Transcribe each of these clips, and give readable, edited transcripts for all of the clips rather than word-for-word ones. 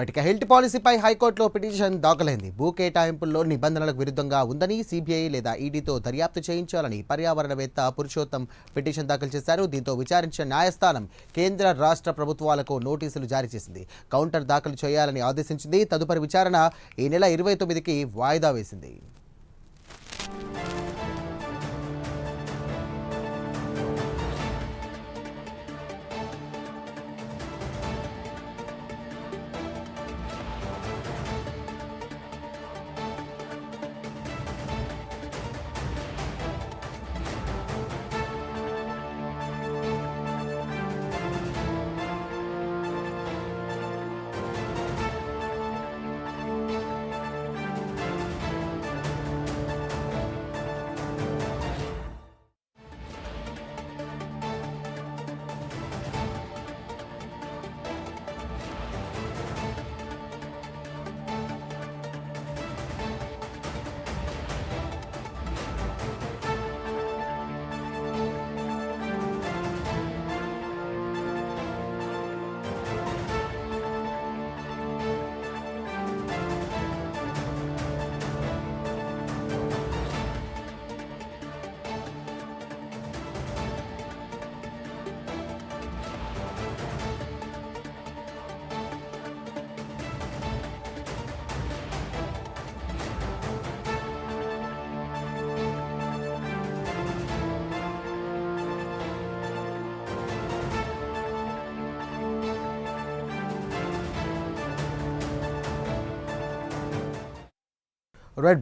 ఇక హెల్త్ పాలసీపై హైకోర్టులో పిటిషన్ దాఖలైంది. భూ కేటాయింపుల్లో నిబంధనలకు విరుద్ధంగా ఉందని సిబిఐ లేదా ఈడీతో దర్యాప్తు చేయించాలని పర్యావరణవేత్త పురుషోత్తం పిటిషన్ దాఖలు చేశారు. దీంతో విచారించిన న్యాయస్థానం కేంద్ర రాష్ట్ర ప్రభుత్వాలకు నోటీసులు జారీ చేసింది. కౌంటర్ దాఖలు చేయాలని ఆదేశించింది. తదుపరి విచారణ ఈ నెల 29కి వాయిదా వేసింది.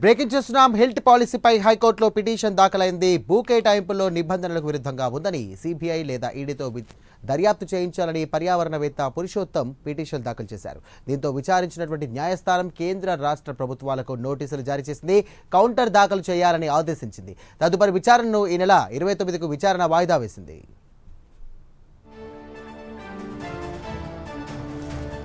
బ్రేకింగ్ చేస్తున్నాం. హెల్త్ పాలసీపై హైకోర్టులో పిటిషన్ దాఖలైంది. భూ కేటాయింపుల్లో నిబంధనలకు విరుద్ధంగా ఉందని సిబిఐ లేదా ఈడీతో దర్యాప్తు చేయించాలని పర్యావరణవేత్త పురుషోత్తం పిటిషన్ దాఖలు చేశారు. దీంతో విచారించినటువంటి న్యాయస్థానం కేంద్ర రాష్ట్ర ప్రభుత్వాలకు నోటీసులు జారీ చేసింది. కౌంటర్ దాఖలు చేయాలని ఆదేశించింది. తదుపరి విచారణను ఈ నెల 29కు విచారణ వాయిదా వేసింది.